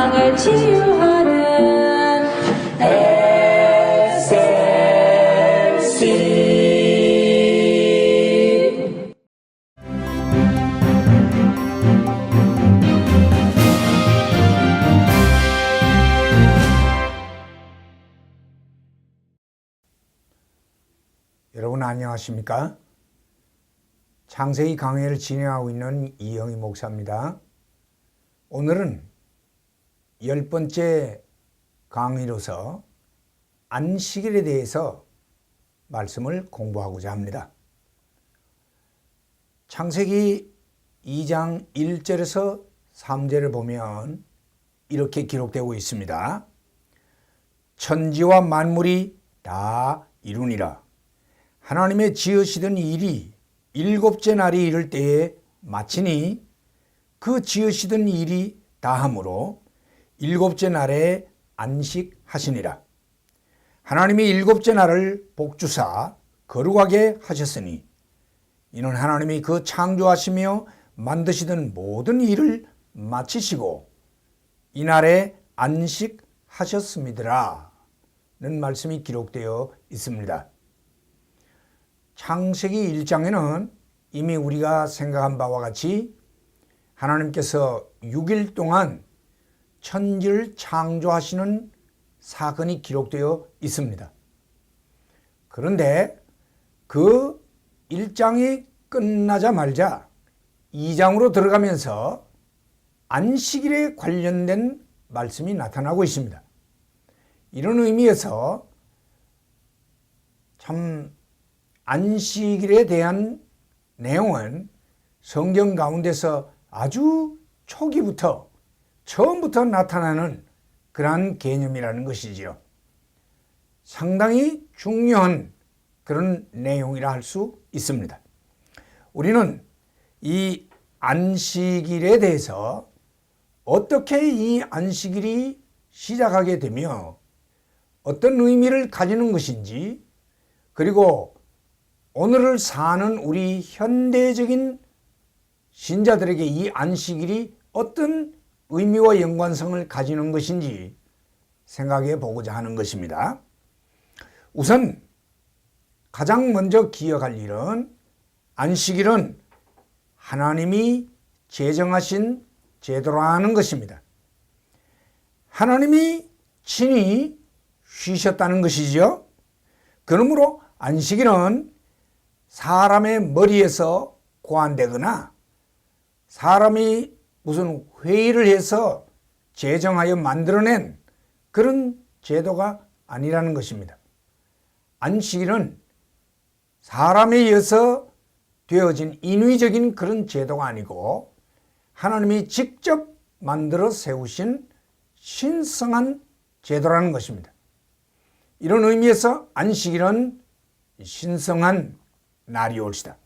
세상을 치유하는 SLC. 여러분 안녕하십니까? 창세기 강해를 진행하고 있는 이영희 목사입니다. 오늘은 10번째 강의로서 안식일에 대해서 말씀을 공부하고자 합니다. 창세기 2장 1절에서 3절을 보면 이렇게 기록되고 있습니다. 천지와 만물이 다 이루니라. 하나님의 지으시던 일이 일곱째 날이 이를 때에 마치니 그 지으시던 일이 다함으로 일곱째 날에 안식하시니라. 하나님이 일곱째 날을 복주사 거룩하게 하셨으니 이는 하나님이 그 창조하시며 만드시던 모든 일을 마치시고 이날에 안식하셨음이더라 는 말씀이 기록되어 있습니다. 창세기 1장에는 이미 우리가 생각한 바와 같이 하나님께서 6일 동안 천지를 창조하시는 사건이 기록되어 있습니다. 그런데 그 1장이 끝나자마자 2장으로 들어가면서 안식일에 관련된 말씀이 나타나고 있습니다. 이런 의미에서 참 안식일에 대한 내용은 성경 가운데서 아주 초기부터 처음부터 나타나는 그러한 개념이라는 것이지요. 상당히 중요한 그런 내용이라 할 수 있습니다. 우리는 이 안식일에 대해서 어떻게 이 안식일이 시작하게 되며 어떤 의미를 가지는 것인지, 그리고 오늘을 사는 우리 현대적인 신자들에게 이 안식일이 어떤 의미와 연관성을 가지는 것인지 생각해 보고자 하는 것입니다. 우선 가장 먼저 기억할 일은 안식일은 하나님이 제정하신 제도라는 것입니다. 하나님이 친히 쉬셨다는 것이죠. 그러므로 안식일은 사람의 머리에서 고안되거나 사람이 무슨 회의를 해서 제정하여 만들어낸 그런 제도가 아니라는 것입니다. 안식일은 사람에 의해서 되어진 인위적인 그런 제도가 아니고 하나님이 직접 만들어 세우신 신성한 제도라는 것입니다. 이런 의미에서 안식일은 신성한 날이올시다.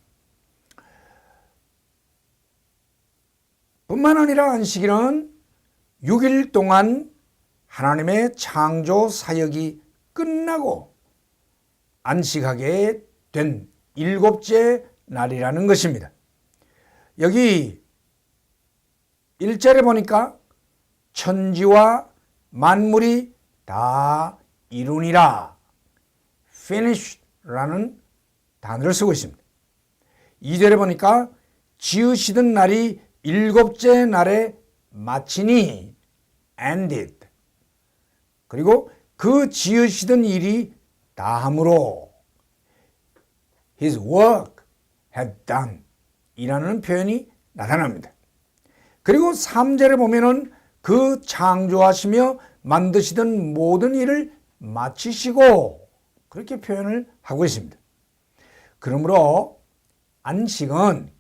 뿐만 아니라 안식일은 6일 동안 하나님의 창조 사역이 끝나고 안식하게 된 일곱째 날이라는 것입니다. 여기 1절에 보니까 천지와 만물이 다 이루니라, finish라는 단어를 쓰고 있습니다. 2절에 보니까 지으시던 날이 일곱째 날에 마치니 ended. 그리고 그 지으시던 일이 다함으로 his work had done 이라는 표현이 나타납니다. 그리고 3절에 보면은 그 창조하시며 만드시던 모든 일을 마치시고 그렇게 표현을 하고 있습니다. 그러므로 안식은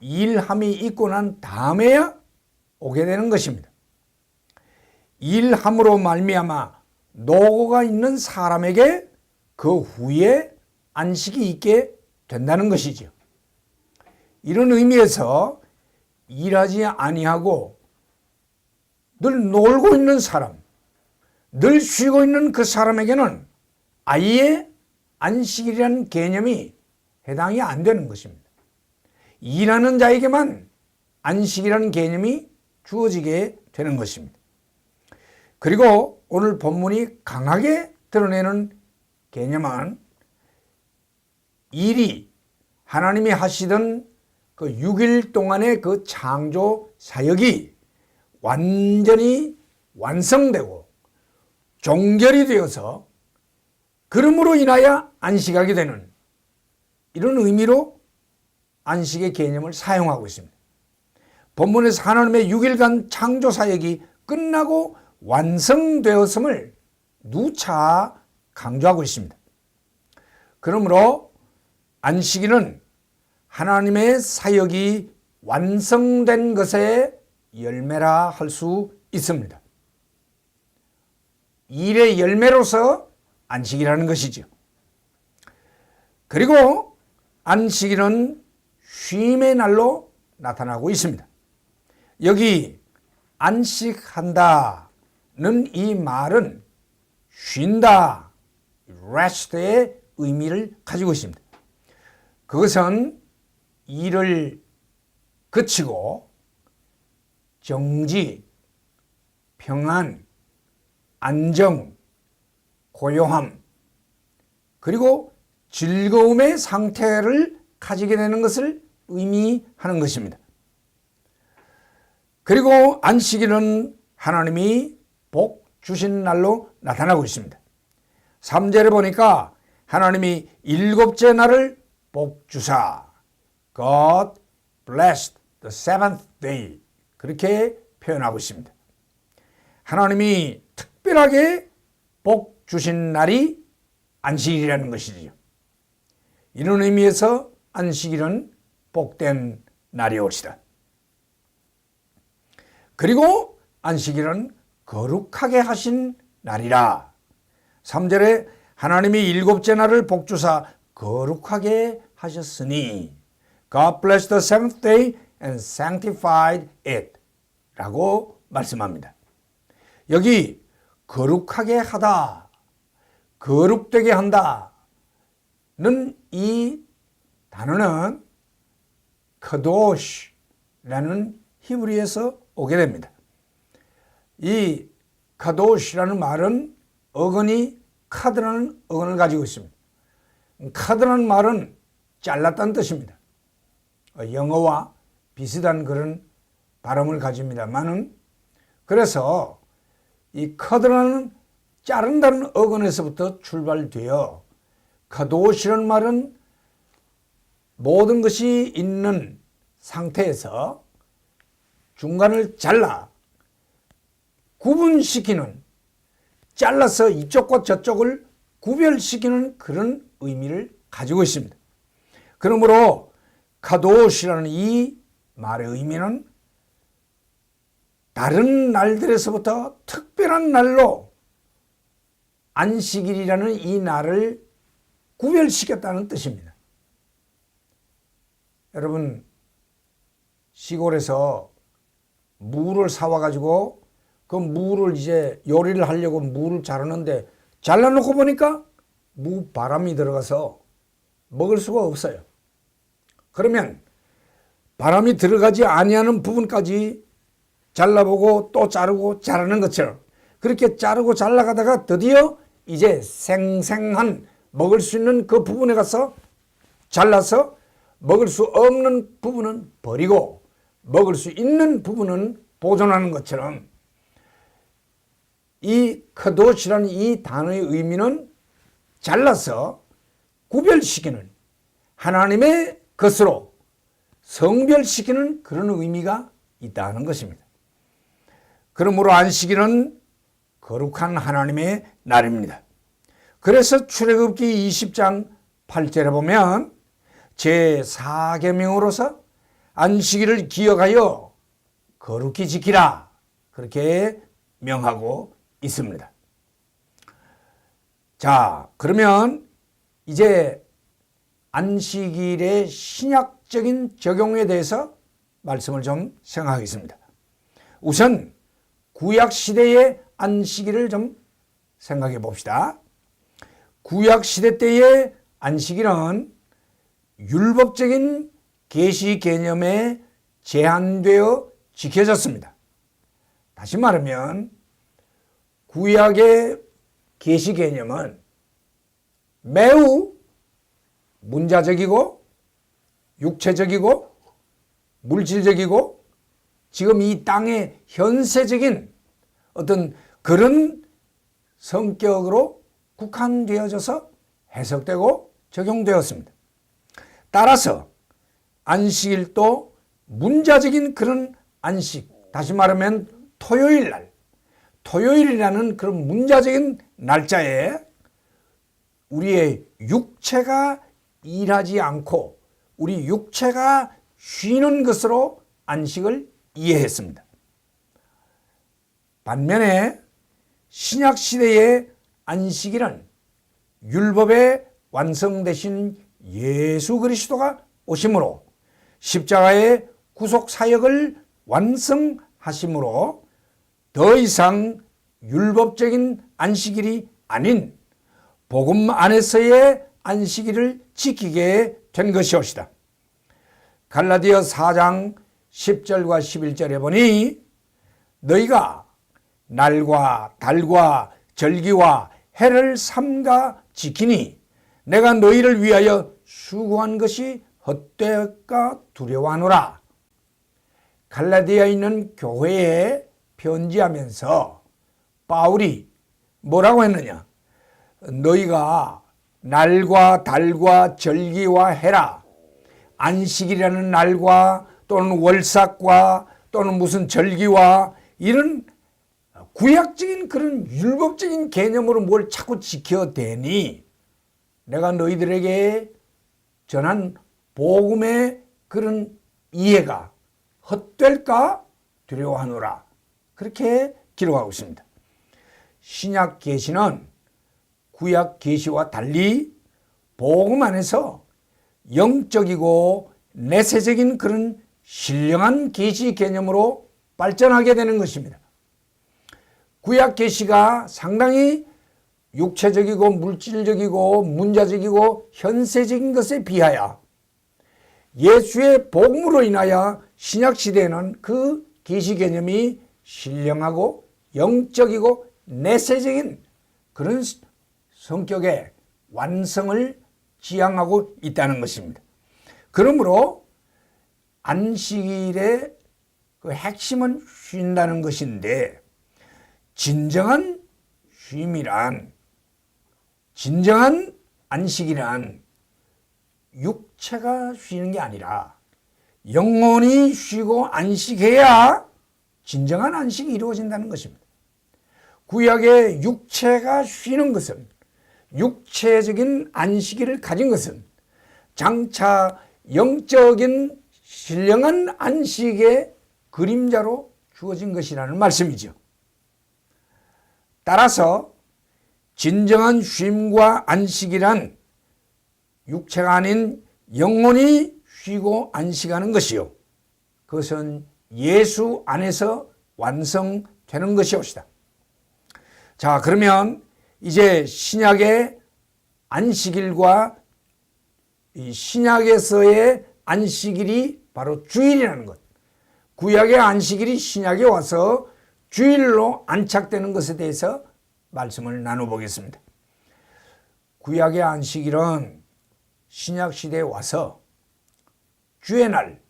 일함이 있고 난 다음에야 오게 되는 것입니다. 일함으로 말미암아 노고가 있는 사람에게 그 후에 안식이 있게 된다는 것이죠. 이런 의미에서 일하지 아니하고 늘 놀고 있는 사람, 늘 쉬고 있는 그 사람에게는 아예 안식이라는 개념이 해당이 안 되는 것입니다. 일하는 자에게만 안식이라는 개념이 주어지게 되는 것입니다. 그리고 오늘 본문이 강하게 드러내는 개념은 일이 하나님이 하시던 그 6일 동안의 그 창조 사역이 완전히 완성되고 종결이 되어서 그러므로 인하여 안식하게 되는 이런 의미로 안식의 개념을 사용하고 있습니다. 본문에서 하나님의 6일간 창조 사역이 끝나고 완성되었음을 누차 강조하고 있습니다. 그러므로 안식일은 하나님의 사역이 완성된 것의 열매라 할 수 있습니다. 일의 열매로서 안식이라는 것이죠. 그리고 안식일은 쉼의 날로 나타나고 있습니다. 여기 안식한다는 이 말은 쉰다, rest의 의미를 가지고 있습니다. 그것은 일을 그치고 정지, 평안, 안정, 고요함, 그리고 즐거움의 상태를 가지게 되는 것을 의미하는 것입니다. 그리고 안식일은 하나님이 복 주신 날로 나타나고 있습니다. 3절에 보니까 하나님이 일곱째 날을 복 주사 God blessed the seventh day 그렇게 표현하고 있습니다. 하나님이 특별하게 복 주신 날이 안식일이라는 것이지요. 이런 의미에서 안식일은 복된 날이올시다. 그리고 안식일은 거룩하게 하신 날이라. 3절에 하나님이 일곱째 날을 복주사 거룩하게 하셨으니 God blessed the seventh day and sanctified it 라고 말씀합니다. 여기 거룩하게 하다, 거룩되게 한다는 이 단어는 카도시라는 히브리에서 오게 됩니다. 이 카도시라는 말은 어근이 카드라는 어근을 가지고 있습니다. 카드라는 말은 잘랐다는 뜻입니다. 영어와 비슷한 그런 발음을 가집니다만은 그래서 이 카드라는 자른다는 어근에서부터 출발되어 카도시라는 말은 모든 것이 있는 상태에서 중간을 잘라 구분시키는, 잘라서 이쪽과 저쪽을 구별시키는 그런 의미를 가지고 있습니다. 그러므로 카도시라는 이 말의 의미는 다른 날들에서부터 특별한 날로 안식일이라는 이 날을 구별시켰다는 뜻입니다. 여러분, 시골에서 무를 사와가지고 그 무를 이제 요리를 하려고 무를 자르는데 잘라놓고 보니까 무 바람이 들어가서 먹을 수가 없어요. 그러면 바람이 들어가지 아니하는 부분까지 잘라보고 또 자르고 자르는 것처럼 그렇게 자르고 잘라가다가 드디어 이제 생생한 먹을 수 있는 그 부분에 가서 잘라서 먹을 수 없는 부분은 버리고 먹을 수 있는 부분은 보존하는 것처럼 이 카도시라는 이 단어의 의미는 잘라서 구별시키는, 하나님의 것으로 성별시키는 그런 의미가 있다는 것입니다. 그러므로 안식일은 거룩한 하나님의 날입니다. 그래서 출애굽기 20장 8절에 보면 제4계명으로서 안식일을 기억하여 거룩히 지키라 그렇게 명하고 있습니다. 자, 그러면 이제 안식일의 신약적인 적용에 대해서 말씀을 좀 생각하겠습니다. 우선 구약시대의 안식일을 좀 생각해 봅시다. 구약시대 때의 안식일은 율법적인 계시 개념에 제한되어 지켜졌습니다. 다시 말하면 구약의 계시 개념은 매우 문자적이고 육체적이고 물질적이고 지금 이 땅의 현세적인 어떤 그런 성격으로 국한되어져서 해석되고 적용되었습니다. 따라서 안식일도 문자적인 그런 안식, 다시 말하면 토요일이라는 그런 문자적인 날짜에 우리의 육체가 일하지 않고 우리 육체가 쉬는 것으로 안식을 이해했습니다. 반면에 신약시대의 안식일은 율법의 완성되신 예수 그리스도가 오심으로 십자가의 구속사역을 완성하심으로 더 이상 율법적인 안식일이 아닌 복음 안에서의 안식일을 지키게 된 것이옵시다. 갈라디아 4장 10절과 11절에 보니 너희가 날과 달과 절기와 해를 삼가 지키니 내가 너희를 위하여 수고한 것이 헛되까 두려워하노라. 갈라디아에 있는 교회에 편지하면서 바울이 뭐라고 했느냐? 너희가 날과 달과 절기와 해라. 안식이라는 날과 또는 월삭과 또는 무슨 절기와 이런 구약적인 그런 율법적인 개념으로 뭘 자꾸 지켜대니 내가 너희들에게 전한 복음의 그런 이해가 헛될까 두려워하노라. 그렇게 기록하고 있습니다. 신약 계시는 구약 계시와 달리 복음 안에서 영적이고 내세적인 그런 신령한 계시 개념으로 발전하게 되는 것입니다. 구약 계시가 상당히 육체적이고 물질적이고 문자적이고 현세적인 것에 비하여 예수의 복음으로 인하여 신약 시대에는 그 계시 개념이 신령하고 영적이고 내세적인 그런 성격의 완성을 지향하고 있다는 것입니다. 그러므로 안식일의 그 핵심은 쉰다는 것인데 진정한 쉼이란 진정한 안식이란 육체가 쉬는 게 아니라 영혼이 쉬고 안식해야 진정한 안식이 이루어진다는 것입니다. 구약의 육체가 쉬는 것은 육체적인 안식일을 가진 것은 장차 영적인 신령한 안식의 그림자로 주어진 것이라는 말씀이죠. 따라서 진정한 쉼과 안식이란 육체가 아닌 영혼이 쉬고 안식하는 것이요. 그것은 예수 안에서 완성되는 것이옵시다. 자, 그러면 이제 신약의 안식일과 이 신약에서의 안식일이 바로 주일이라는 것. 구약의 안식일이 신약에 와서 주일로 안착되는 것에 대해서 말씀을 나눠보겠습니다. 구약의 안식일은 신약 시대에 와서 주의 날,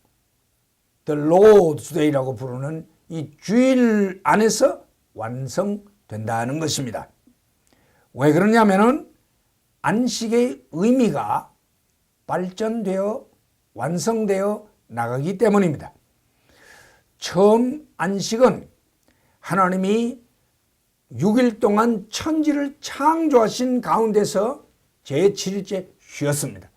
The Lord's Day라고 부르는 이 주일 안에서 완성된다는 것입니다. 왜 그러냐면은 안식의 의미가 발전되어 완성되어 나가기 때문입니다. 처음 안식은 하나님이 6일 동안 천지를 창조하신 가운데서 제7일째 쉬었습니다.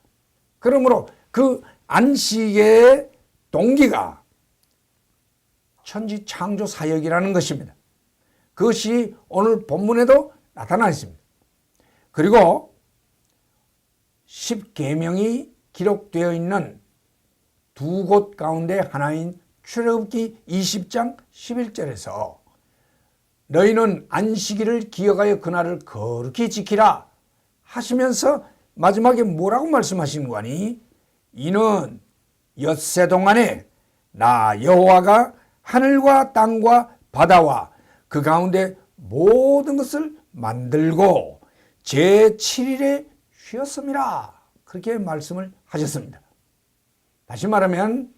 그러므로 그 안식의 동기가 천지 창조 사역이라는 것입니다. 그것이 오늘 본문에도 나타나 있습니다. 그리고 10계명이 기록되어 있는 두 곳 가운데 하나인 출애굽기 20장 11절에서 너희는 안식일을 기억하여 그날을 거룩히 지키라 하시면서 마지막에 뭐라고 말씀하시는 거니? 이는 엿새 동안에 나 여호와가 하늘과 땅과 바다와 그 가운데 모든 것을 만들고 제7일에 쉬었습니다. 그렇게 말씀을 하셨습니다. 다시 말하면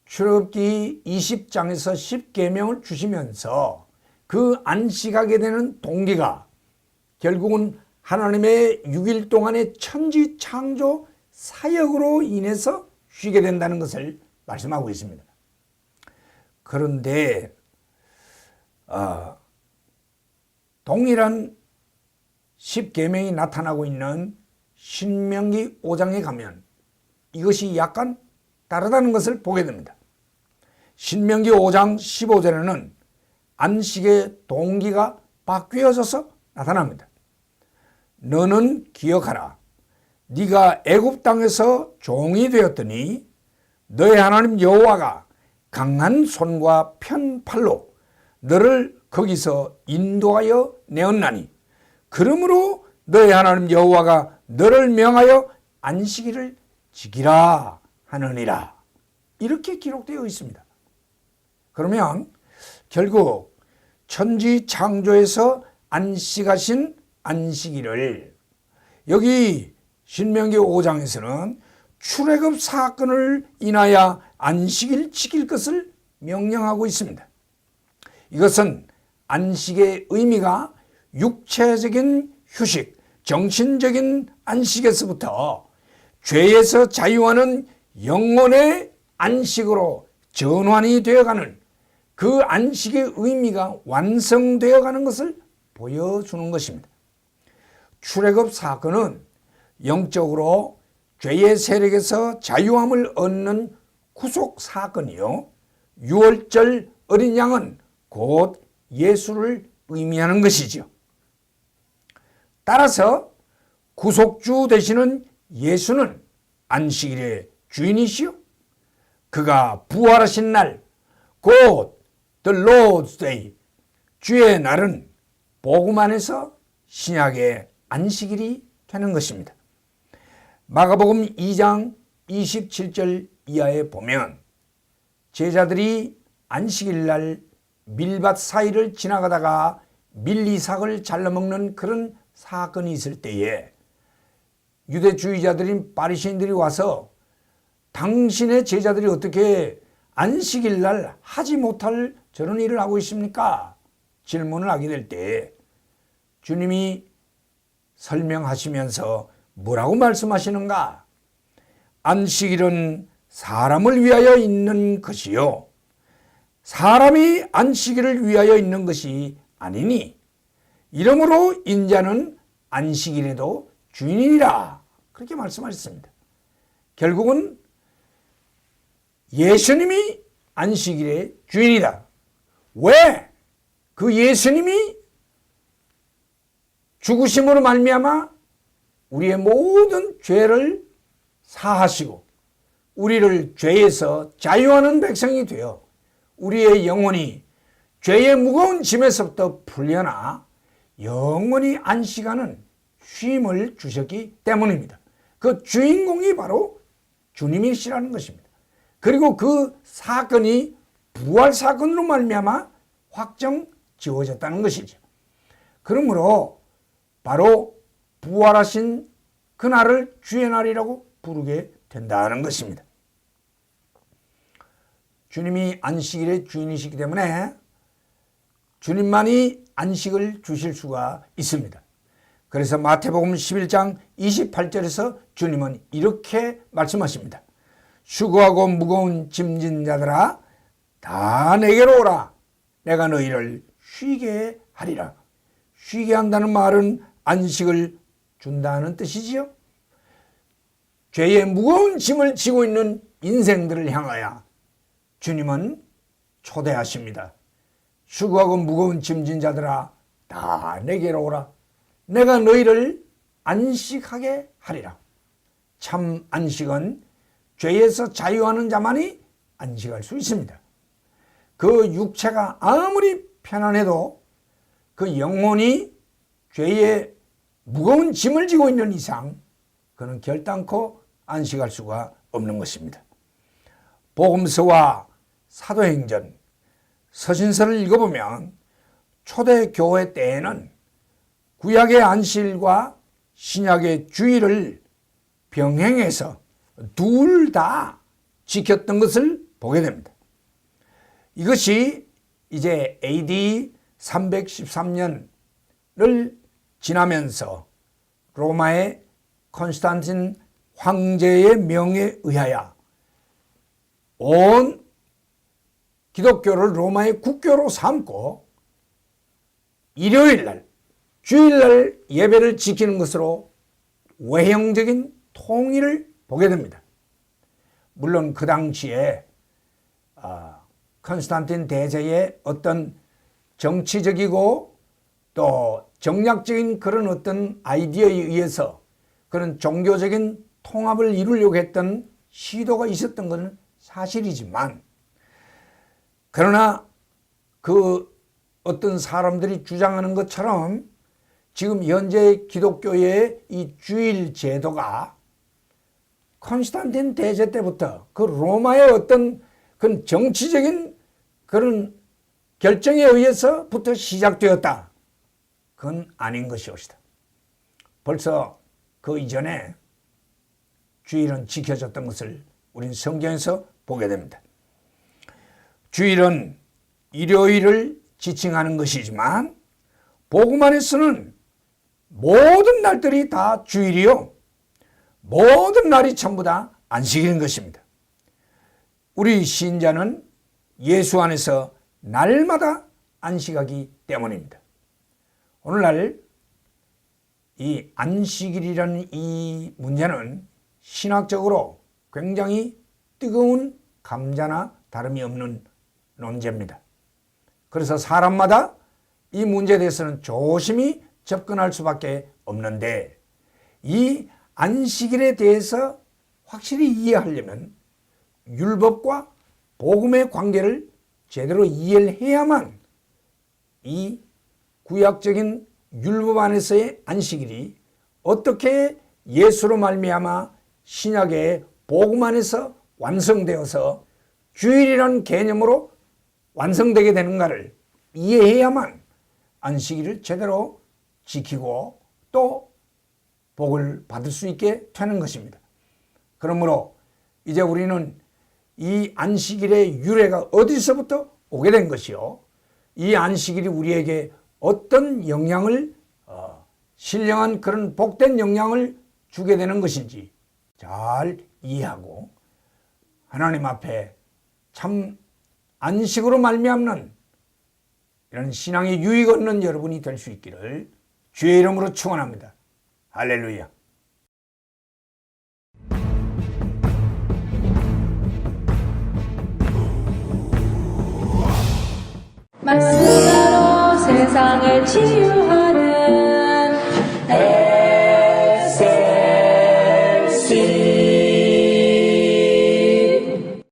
출애굽기 20장에서 10계명을 주시면서 그 안식하게 되는 동기가 결국은 하나님의 6일 동안의 천지 창조 사역으로 인해서 쉬게 된다는 것을 말씀하고 있습니다. 그런데 동일한 10계명이 나타나고 있는 신명기 5장에 가면 이것이 약간 다르다는 것을 보게 됩니다. 신명기 5장 15절에는 안식의 동기가 바뀌어져서 나타납니다. 너는 기억하라. 네가 애굽 땅에서 종이 되었더니 너의 하나님 여호와가 강한 손과 편 팔로 너를 거기서 인도하여 내었나니 그러므로 너의 하나님 여호와가 너를 명하여 안식일을 지키라 하느니라. 이렇게 기록되어 있습니다. 그러면 결국 천지 창조에서 안식하신 안식일을 여기 신명기 5장에서는 출애굽 사건을 인하여 안식일 지킬 것을 명령하고 있습니다. 이것은 안식의 의미가 육체적인 휴식, 정신적인 안식에서부터 죄에서 자유하는 영혼의 안식으로 전환이 되어가는 그 안식의 의미가 완성되어가는 것을 보여주는 것입니다. 출애굽 사건은 영적으로 죄의 세력에서 자유함을 얻는 구속 사건이요, 유월절 어린 양은 곧 예수를 의미하는 것이죠. 따라서 구속주 되시는 예수는 안식일의 주인이시요, 그가 부활하신 날, 곧 The Lord's Day, 주의 날은 복음 안에서 신약의 안식일이 되는 것입니다. 마가복음 2장 27절 이하에 보면 제자들이 안식일 날 밀밭 사이를 지나가다가 밀리삭을 잘라 먹는 그런 사건이 있을 때에 유대주의자들인 바리새인들이 와서 당신의 제자들이 어떻게 안식일 날 하지 못할 저런 일을 하고 있습니까? 질문을 하게 될 때 주님이 설명하시면서 뭐라고 말씀하시는가? 안식일은 사람을 위하여 있는 것이요, 사람이 안식일을 위하여 있는 것이 아니니 이러므로 인자는 안식일에도 주인이니라. 그렇게 말씀하셨습니다. 결국은 예수님이 안식일의 주인이다. 왜? 그 예수님이 죽으심으로 말미암아 우리의 모든 죄를 사하시고 우리를 죄에서 자유하는 백성이 되어 우리의 영혼이 죄의 무거운 짐에서부터 풀려나 영원히 안식하는 쉼을 주셨기 때문입니다. 그 주인공이 바로 주님이시라는 것입니다. 그리고 그 사건이 부활 사건으로 말미암아 확정 지어졌다는 것이죠. 그러므로 바로 부활하신 그날을 주의 날이라고 부르게 된다는 것입니다. 주님이 안식일의 주인이시기 때문에 주님만이 안식을 주실 수가 있습니다. 그래서 마태복음 11장 28절에서 주님은 이렇게 말씀하십니다. 수고하고 무거운 짐진 자들아 다 내게로 오라. 내가 너희를 쉬게 하리라. 쉬게 한다는 말은 안식을 준다는 뜻이지요. 죄의 무거운 짐을 지고 있는 인생들을 향하여 주님은 초대하십니다. 수고하고 무거운 짐진 자들아 다 내게로 오라. 내가 너희를 안식하게 하리라. 참 안식은 죄에서 자유하는 자만이 안식할 수 있습니다. 그 육체가 아무리 편안해도 그 영혼이 죄의 무거운 짐을 지고 있는 이상 그는 결단코 안식할 수가 없는 것입니다. 복음서와 사도행전, 서신서를 읽어보면 초대교회 때에는 구약의 안식일과 신약의 주일을 병행해서 둘 다 지켰던 것을 보게 됩니다. 이것이 이제 AD 313년을 지나면서 로마의 콘스탄틴 황제의 명에 의하여 온 기독교를 로마의 국교로 삼고 일요일날, 주일날 예배를 지키는 것으로 외형적인 통일을 보게 됩니다. 물론 그 당시에 콘스탄틴 대제의 어떤 정치적이고 또 정략적인 그런 어떤 아이디어에 의해서 그런 종교적인 통합을 이루려고 했던 시도가 있었던 것은 사실이지만, 그러나 그 어떤 사람들이 주장하는 것처럼 지금 현재 기독교의 이 주일 제도가 콘스탄틴 대제 때부터 그 로마의 어떤 그런 정치적인 그런 결정에 의해서부터 시작되었다. 그건 아닌 것이옵시다. 벌써 그 이전에 주일은 지켜졌던 것을 우리는 성경에서 보게 됩니다. 주일은 일요일을 지칭하는 것이지만 복음 안에서는 모든 날들이 다 주일이요, 모든 날이 전부 다 안식일인 것입니다. 우리 신자는 예수 안에서 날마다 안식하기 때문입니다. 오늘날 이 안식일이라는 이 문제는 신학적으로 굉장히 뜨거운 감자나 다름이 없는 논제입니다. 그래서 사람마다 이 문제에 대해서는 조심히 접근할 수밖에 없는데, 이 안식일에 대해서 확실히 이해하려면 율법과 복음의 관계를 제대로 이해를 해야만 이 구약적인 율법 안에서의 안식일이 어떻게 예수로 말미암아 신약의 복음 안에서 완성되어서 주일이라는 개념으로 완성되게 되는가를 이해해야만 안식일을 제대로 지키고 또 복을 받을 수 있게 되는 것입니다. 그러므로 이제 우리는 이 안식일의 유래가 어디서부터 오게 된 것이요, 이 안식일이 우리에게 어떤 영향을 신령한 그런 복된 영향을 주게 되는 것인지 잘 이해하고 하나님 앞에 참 안식으로 말미암는 이런 신앙의 유익 얻는 여러분이 될 수 있기를 주의 이름으로 축원합니다. 할렐루야. 말씀으로 세상을 치유하는